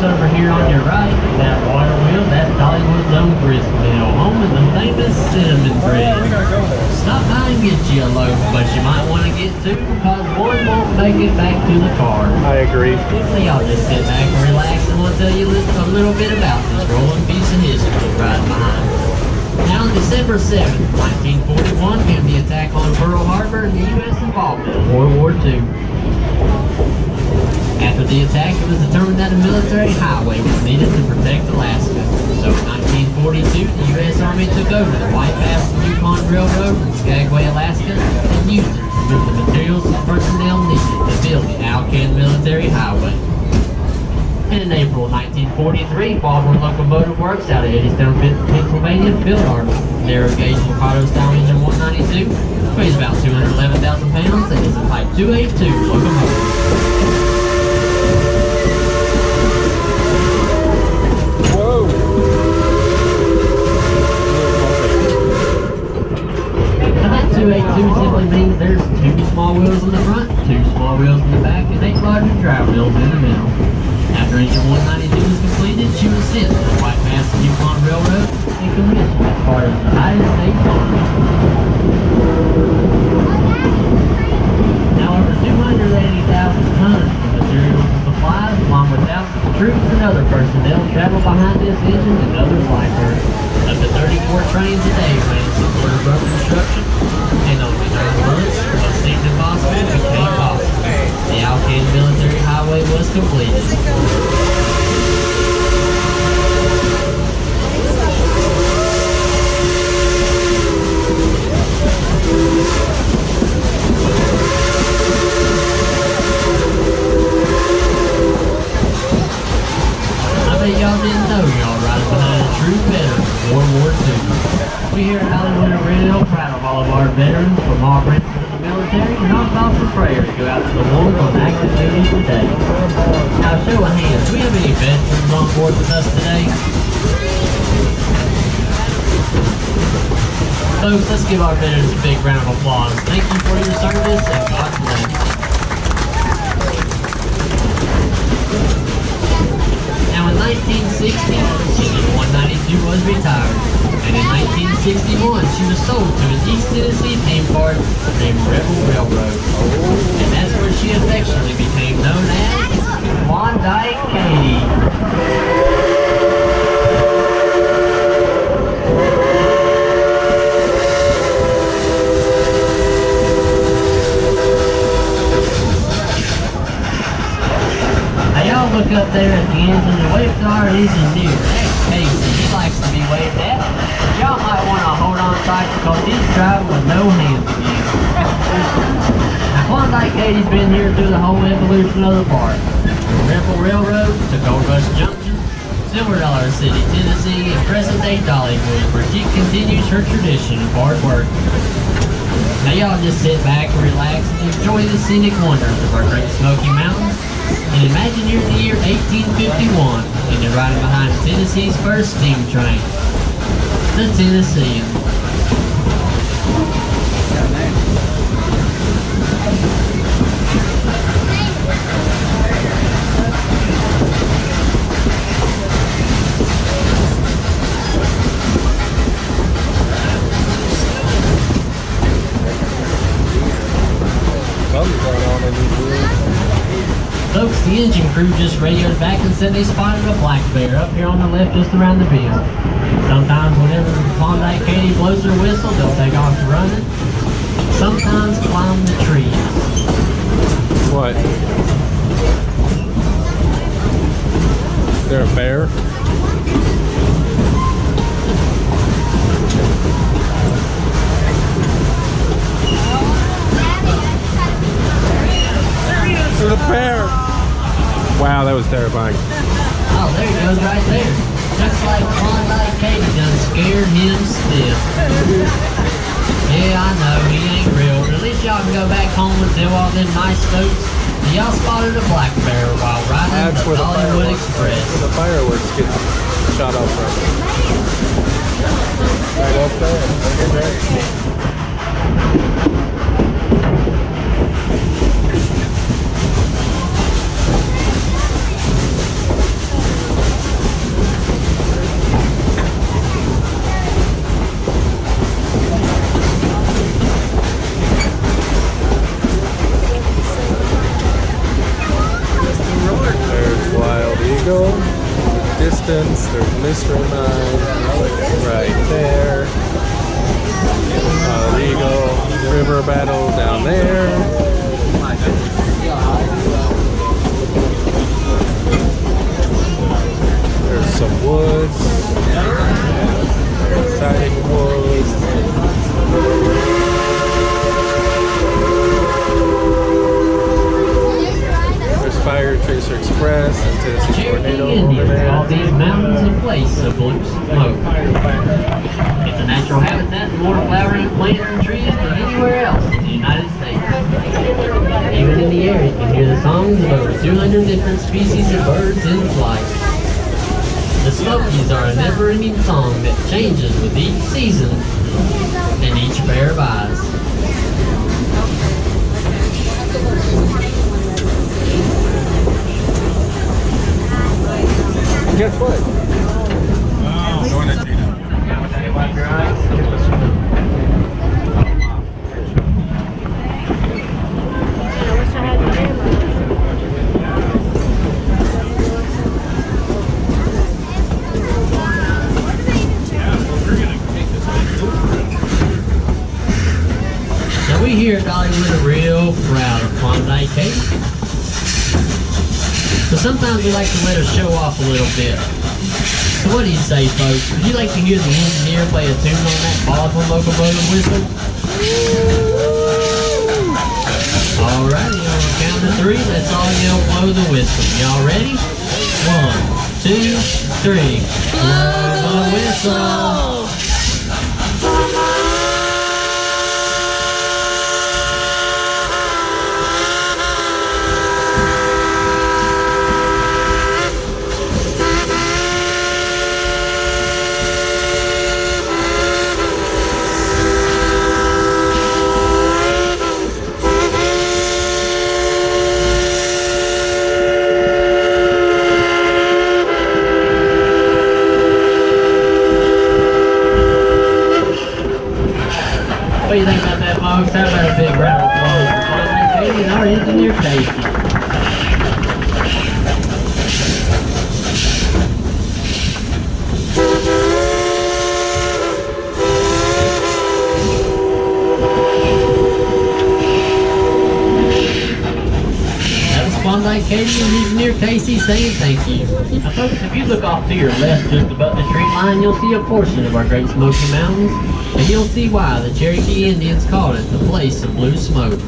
folks, over here on your right, that water wheel, that's Dollywood's own grist mill, home of the famous cinnamon bread. Stop by and get you a loaf, but you might want to get two because one won't make it back to the car. I agree. Simply, I'll just sit back and relax, and we'll tell you a little bit about this rolling piece of history right behind. Now, on December 7th, 1941, came the attack on Pearl Harbor and the U.S. involvement in World War II. After the attack, it was determined that a military highway was needed to protect Alaska. So in 1942, the U.S. Army took over the White Pass and Yukon Railroad from Skagway, Alaska, and used it to move the materials and personnel needed to build the Alcan Military Highway. And in April 1943, Baldwin Locomotive Works out of Eddystone, Pennsylvania, built our narrow gauge Mikado style engine 192. Weighs about 211,000 pounds and is a Type 282 locomotive. Whoa! Now that 282 simply means there's 2 small wheels in the front, 2 small wheels in the back, and 8 larger drive wheels in the middle. After engine 192 was completed, she was sent to the White Pass and Yukon Railroad and commissioned as part of the United States Army. Now over 280,000 tons of materials and supplies, along with thousands of troops and other personnel, travel behind this engine and others like her. Up to 34 trains a day ran in support of road construction, and only 9 months, what seemed impossible became possible. The Alcan Military Highway was completed. I bet y'all didn't know y'all riding behind a true veteran of World War II. We here at Hollywood are real proud of all of our veterans, from all branches of the military, and our thoughts and prayers go out to the ones on active duty today. Now, show of hands, do we have any veterans on board with us today? Folks, let's give our veterans a big round of applause. Thank you for your service, and God bless. Now in 1960, Engine 192 was retired, and in 1961 she was sold to an East Tennessee theme park named Rebel Railroad. And that's where she affectionately became known as Klondike Katie. Look up there at the engine and wave to our engineer. That's Casey. He likes to be waved at. Y'all might want to hold on tight because he's driving with no hands again. Now, Klondike Katie's been here through the whole evolution of the park. From Rebel Railroad to Gold Rush Junction, Silver Dollar City, Tennessee, and present-day Dollywood, where she continues her tradition of hard work. Now, y'all just sit back and relax and enjoy the scenic wonders of our great Smoky Mountains. And imagine you're in the year 1851 and you're riding behind Tennessee's first steam train, the Tennessean. Folks, the engine crew just radioed back and said they spotted a black bear up here on the left just around the bend. Sometimes whenever Klondike Katie blows her whistle, they'll take off running. Sometimes climb the trees. What? Is there a bear? There's a bear! Wow, that was terrifying. Oh, there he goes right there. Looks like Klondike Katie done scared him stiff. Yeah, I know, he ain't real, but at least y'all can go back home and tell all them nice folks that y'all spotted a black bear while riding the Dollywood Express. Where the fireworks get shot off from. Right up there. Look at that. Oyster Night right there. Eagle River Battle down there. There's some woods. Very exciting woods. Fire Tracer Express and Tennessee Tornado over there. Call these mountains a place of blue smoke. It's a natural habitat and more flowering plants and trees than anywhere else in the United States. Even in the air, you can hear the songs of over 200 different species of birds in flight. The Smokies are a never-ending song that changes with each season and each pair of eyes. Guess what? Oh, going to Gina. Wipe your eyes. Now we here at Dollywood are real proud of Klondike Katie. So sometimes we like to let her show off a little bit. So what do you say, folks? Would you like to hear the engineer play a tune on that powerful locomotive whistle? Alrighty, on the count of 3, let's all yell blow the whistle. Y'all ready? 1, 2, 3. Blow the whistle! What do you think about that, folks? How about a big round of applause for Klondike Katie and our engineer, Casey? That was Klondike Katie and engineer Casey saying thank you. Now, folks, if you look off to your left just above the tree line, you'll see a portion of our Great Smoky Mountains. And you'll see why the Cherokee Indians called it the place of blue smoke.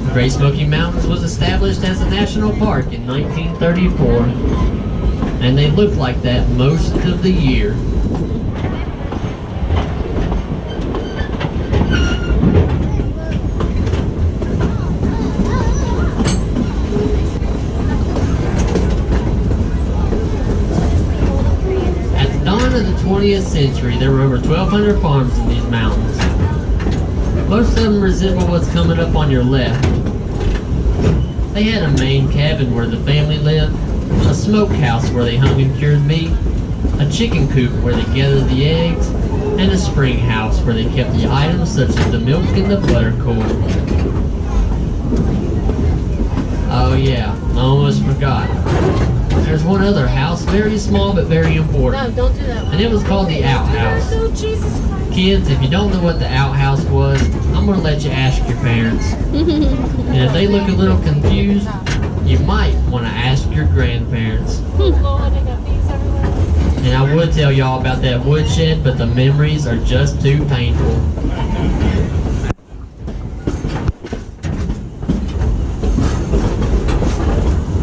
The Great Smoky Mountains was established as a national park in 1934, and they look like that most of the year. Of the 20th century, there were over 1,200 farms in these mountains. Most of them resemble what's coming up on your left. They had a main cabin where the family lived, a smokehouse where they hung and cured meat, a chicken coop where they gathered the eggs, and a spring house where they kept the items such as the milk and the butter cord. Oh yeah, I almost forgot. There's one other house, very small but very important. No, don't do that one. And it was called the outhouse. Oh, Jesus Christ. Kids, if you don't know what the outhouse was, I'm going to let you ask your parents. And if they look a little confused, you might want to ask your grandparents. And I would tell y'all about that woodshed, but the memories are just too painful.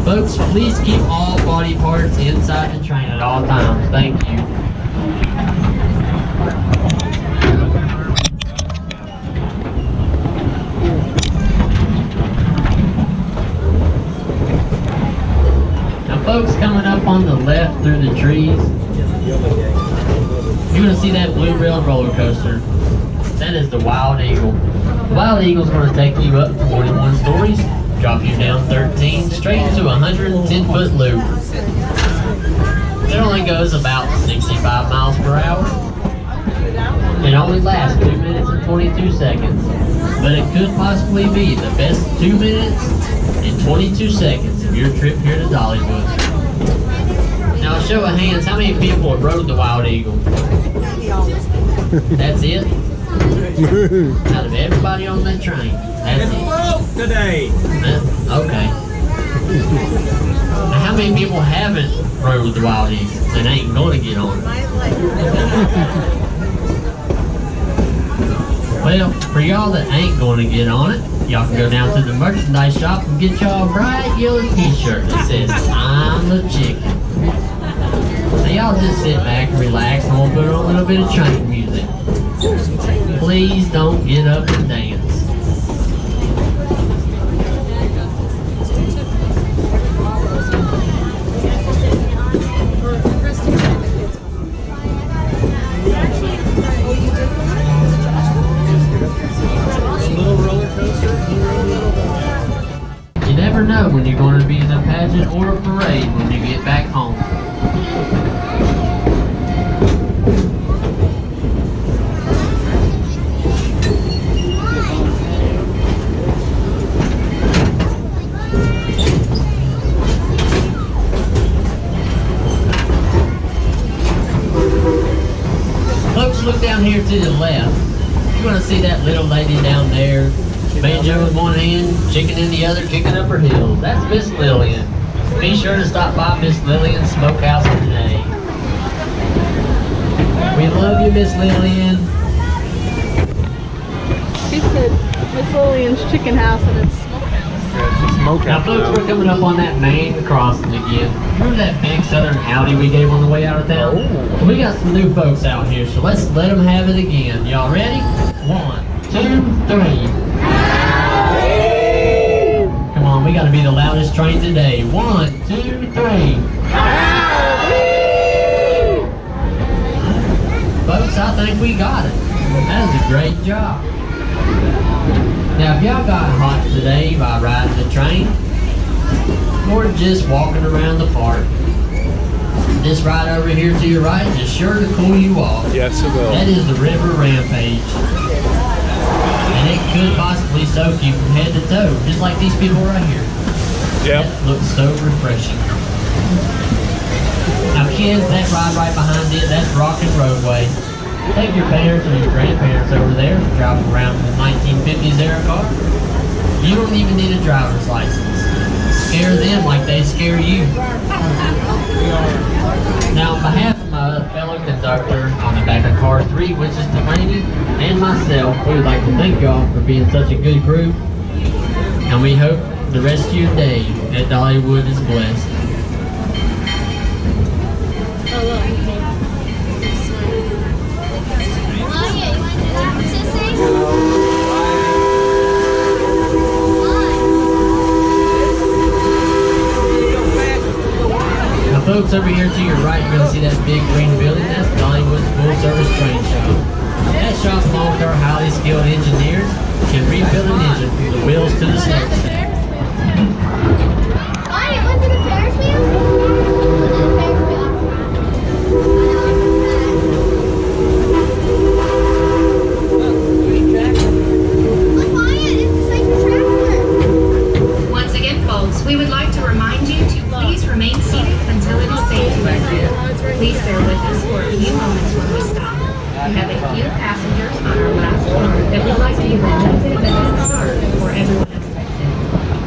Folks, please keep all body parts inside the train at all times. Thank you. Now folks, coming up on the left through the trees, you're going to see that blue rail roller coaster. That is the Wild Eagle. The Wild Eagle's going to take you up 41 stories. Drop you down 13, straight to a 110-foot loop. It only goes about 65 miles per hour. It only lasts 2 minutes and 22 seconds. But it could possibly be the best 2 minutes and 22 seconds of your trip here to Dollywood. Now, show of hands, how many people have rode the Wild Eagle? That's it? Out of everybody on that train, that's it. Today. Okay. Now, how many people haven't rode the Wild Eagle and ain't going to get on it? Well, for y'all that ain't going to get on it, y'all can go down to the merchandise shop and get y'all a bright yellow t-shirt that says, I'm the chicken. So y'all just sit back and relax, and we'll put on a little bit of train music. Please don't get up and dance. You never know when you're going to be in a pageant or a parade when you get back home. Folks, look down here to the left. You're going to see that little lady down there. Banjo in one hand, chicken in the other, kicking up her heels. That's Miss Lillian. Be sure to stop by Miss Lillian's Smokehouse today. We love you, Miss Lillian. She said Miss Lillian's Chicken House and it's Smokehouse. Yeah, it's a smokehouse. Now, folks, we're coming up on that main crossing again. Remember that big southern howdy we gave on the way out of town? Oh. We got some new folks out here, so let's let them have it again. Y'all ready? 1, 2, 3. Come on, we gotta be the loudest train today. 1, 2, 3. Folks, I think we got it. That was a great job. Now, if y'all got hot today by riding the train, or just walking around the park, this ride over here to your right is sure to cool you off. Yes, it will. That is the River Rampage. And it could possibly soak you from head to toe, just like these people right here. Yep. That looks so refreshing. Now kids, that ride right behind it, that's Rockin' Roadway. Take your parents or your grandparents over there, drive them around in the 1950s era car. You don't even need a driver's license. Scare them like they scare you. Now, on behalf of my fellow conductor on the back of car 3, which is Delaney, and myself, we would like to thank y'all for being such a good group. And we hope the rest of your day at Dollywood is blessed. Now, folks, over here to your right, you're going to see that big green building. That's Dollywood's full-service train shop. That shop belongs to our highly skilled engineers can rebuild an engine from the wheels to the smokestack. Why? Went to the Ferris wheel? Look, Wyatt, it's the same tractor. Once again, folks, we would like to remind you to please remain seated until it is safe to exit. Please bear with us for a few moments when we stop. We have a few passengers on our last car that would like to be rejected at the start for everyone expected.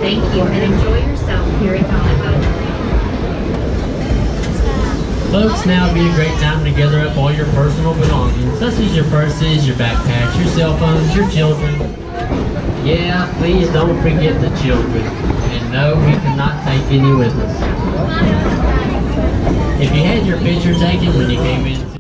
Thank you and enjoy yourself here at Dollywood. Folks, now would be a great time to gather up all your personal belongings, such as your purses, your backpacks, your cell phones, your children. Yeah, please don't forget the children. And no, we cannot take any with us. If you had your picture taken when you came in